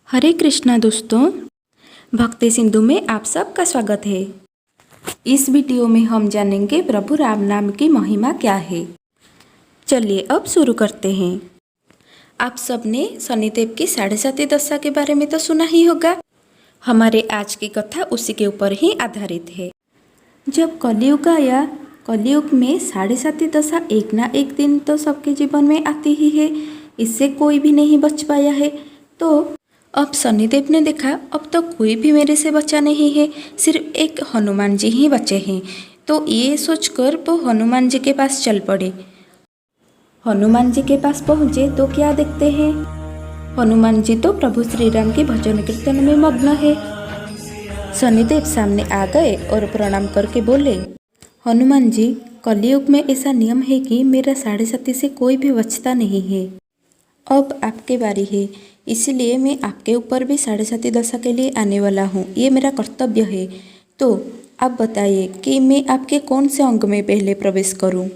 हरे कृष्णा दोस्तों, भक्ति सिंधु में आप सबका स्वागत है। इस वीडियो में हम जानेंगे प्रभु राम नाम की महिमा क्या है। चलिए अब शुरू करते हैं। आप सबने शनिदेव की 7.5 दशा के बारे में तो सुना ही होगा। हमारे आज की कथा उसी के ऊपर ही आधारित है। जब कलयुग आया, कलयुग में 7.5 दशा एक ना एक दिन तो सबके जीवन में आती ही है, इससे कोई भी नहीं बच पाया है। तो अब शनिदेव ने देखा अब तो कोई भी मेरे से बचा नहीं है, सिर्फ एक हनुमान जी ही बचे हैं। तो ये सोचकर वो हनुमान जी के पास चल पड़े। हनुमान जी के पास पहुँचे तो क्या देखते हैं, हनुमान जी तो प्रभु श्री राम के भजन कीर्तन में मग्न है। शनिदेव सामने आ गए और प्रणाम करके बोले, हनुमान जी, कलयुग में ऐसा नियम है कि मेरा 7.5 से कोई भी बचता नहीं है। अब आपके बारी है, इसलिए मैं आपके ऊपर भी 7.5 दशा के लिए आने वाला हूँ। ये मेरा कर्तव्य है। तो आप बताइए कि मैं आपके कौन से अंग में पहले प्रवेश करूँ।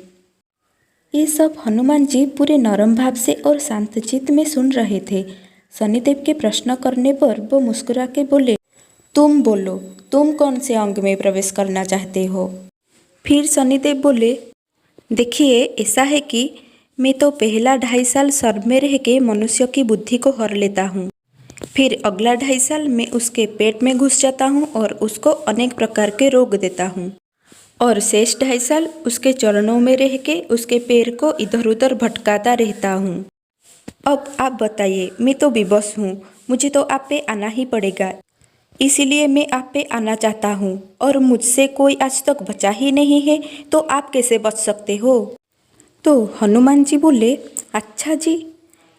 ये सब हनुमान जी पूरे नरम भाव से और शांत चित्त में सुन रहे थे। शनिदेव के प्रश्न करने पर वो मुस्कुरा के बोले, तुम बोलो, तुम कौन से अंग में प्रवेश करना चाहते हो। फिर शनिदेव बोले, देखिए ऐसा है कि मैं तो पहला 2.5 साल सर्प में रह के मनुष्य की बुद्धि को हर लेता हूँ, फिर अगला 2.5 साल मैं उसके पेट में घुस जाता हूँ और उसको अनेक प्रकार के रोग देता हूँ, और शेष 2.5 साल उसके चरणों में रह के उसके पैर को इधर उधर भटकाता रहता हूँ। अब आप बताइए, मैं तो विवश हूँ, मुझे तो आप पे आना ही पड़ेगा, इसीलिए मैं आप पे आना चाहता हूँ, और मुझसे कोई आज तक बचा ही नहीं है, तो आप कैसे बच सकते हो। तो हनुमान जी बोले, अच्छा जी,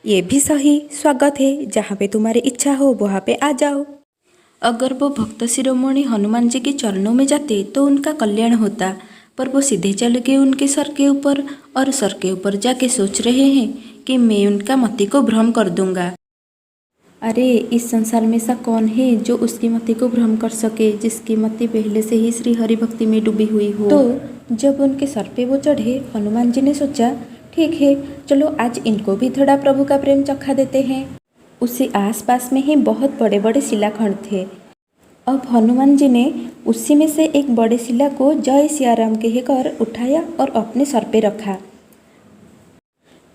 ये भी सही, स्वागत है, जहाँ पे तुम्हारी इच्छा हो वहाँ पे आ जाओ। अगर वो भक्त शिरोमणि हनुमान जी के चरणों में जाते तो उनका कल्याण होता, पर वो सीधे चले गए उनके सर के ऊपर, और सर के ऊपर जाके सोच रहे हैं कि मैं उनका मति को भ्रम कर दूंगा। अरे इस संसार में ऐसा कौन है जो उसकी मति को भ्रम कर सके, जिसकी मति पहले से ही श्री हरि भक्ति में डूबी हुई हो। तो जब उनके सर पे वो चढ़े, हनुमान जी ने सोचा, ठीक है, चलो आज इनको भी थोड़ा प्रभु का प्रेम चखा देते हैं। उसी आसपास में ही बहुत बड़े बड़े शिलाखंड थे। अब हनुमान जी ने उसी में से एक बड़े शिला को जय सिया राम कहकर उठाया और अपने सर पे रखा।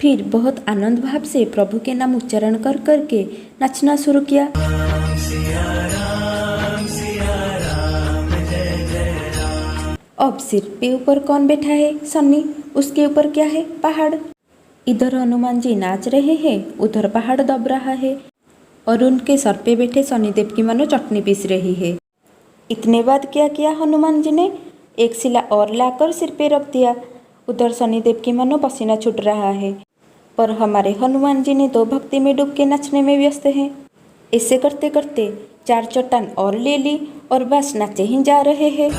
फिर बहुत आनंद भाव से प्रभु के नाम उच्चारण कर करके नाचना शुरू किया। अब सिर पे ऊपर कौन बैठा है, शनि, उसके ऊपर क्या है, पहाड़। इधर हनुमान जी नाच रहे हैं, उधर पहाड़ दब रहा है, और उनके सर पे बैठे शनिदेव की मानो चटनी पीस रही है। इतने बाद क्या किया हनुमान जी ने, एक शिला और लाकर सिर पे रख दिया। उधर शनिदेव की मानो पसीना छूट रहा है, पर हमारे हनुमान जी ने तो भक्ति में डूब के नाचने में व्यस्त हैं। ऐसे करते करते 4 चट्टान और ले ली और बस नाचे ही जा रहे हैं।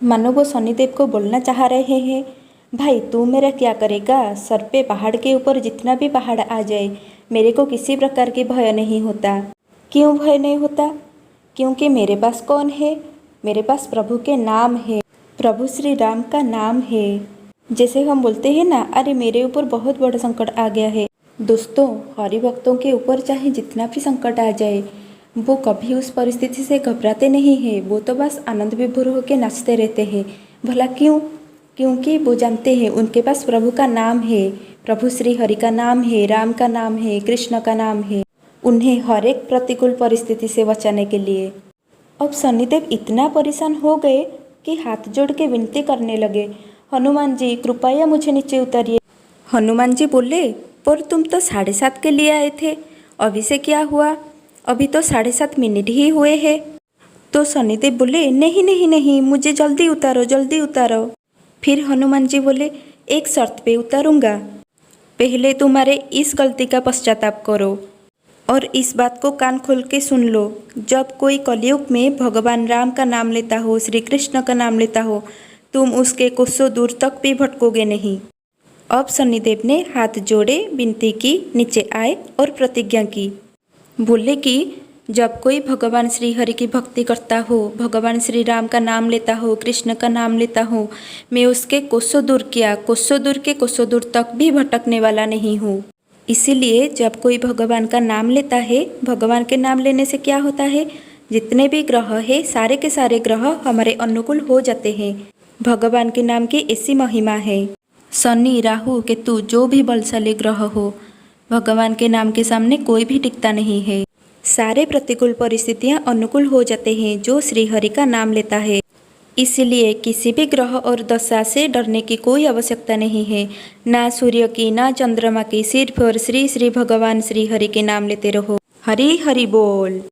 मानो वो शनिदेव को बोलना चाह रहे हैं, भाई तू मेरा क्या करेगा, सर पे पहाड़ के ऊपर जितना भी पहाड़ आ जाए मेरे को किसी प्रकार की भय नहीं होता। क्यों भय नहीं होता, क्योंकि मेरे पास कौन है, मेरे पास प्रभु के नाम है, प्रभु श्री राम का नाम है। जैसे हम बोलते हैं ना, अरे मेरे ऊपर बहुत बड़ा संकट आ गया है। दोस्तों, हरि भक्तों के ऊपर चाहे जितना भी संकट आ जाए, वो कभी उस परिस्थिति से घबराते नहीं हैं, वो तो बस आनंद विभोर होकर नाचते रहते हैं। भला क्यों, क्योंकि वो जानते हैं उनके पास प्रभु का नाम है, प्रभु श्री हरि का नाम है, राम का नाम है, कृष्ण का नाम है, उन्हें हर एक प्रतिकूल परिस्थिति से बचाने के लिए। अब शनिदेव इतना परेशान हो गए कि हाथ जोड़ के विनती करने लगे, हनुमान जी कृपया मुझे नीचे उतारिए। हनुमान जी बोले, पर तुम तो 7.5 के लिए आए थे, अभी से क्या हुआ, अभी तो 7.5 मिनट ही हुए हैं। तो शनिदेव बोले, नहीं नहीं नहीं, मुझे जल्दी उतारो, जल्दी उतारो। फिर हनुमान जी बोले, एक शर्त पे उतारूंगा, पहले तुम्हारे इस गलती का पश्चाताप करो, और इस बात को कान खोल के सुन लो, जब कोई कलयुग में भगवान राम का नाम लेता हो, श्री कृष्ण का नाम लेता हो, तुम उसके कोसों दूर तक भी भटकोगे नहीं। अब शनिदेव ने हाथ जोड़े, विनती की, नीचे आए और प्रतिज्ञा की। बोले कि जब कोई भगवान श्री हरि की भक्ति करता हो, भगवान श्री राम का नाम लेता हो, कृष्ण का नाम लेता हो, मैं उसके कोसों दूर किया, कोसों दूर के कोसों दूर तक भी भटकने वाला नहीं हूँ। इसीलिए जब कोई भगवान का नाम लेता है, भगवान के नाम लेने से क्या होता है, जितने भी ग्रह है सारे के सारे ग्रह हमारे अनुकूल हो जाते हैं। भगवान के नाम की ऐसी महिमा है। शनि, राहु, केतु जो भी बलशाली ग्रह हो, भगवान के नाम के सामने कोई भी टिकता नहीं है। सारे प्रतिकूल परिस्थितियां अनुकूल हो जाते हैं जो श्री हरि का नाम लेता है। इसलिए किसी भी ग्रह और दशा से डरने की कोई आवश्यकता नहीं है, ना सूर्य की ना चंद्रमा की, सिर्फ और श्री श्री भगवान श्री हरि के नाम लेते रहो। हरि हरि बोल।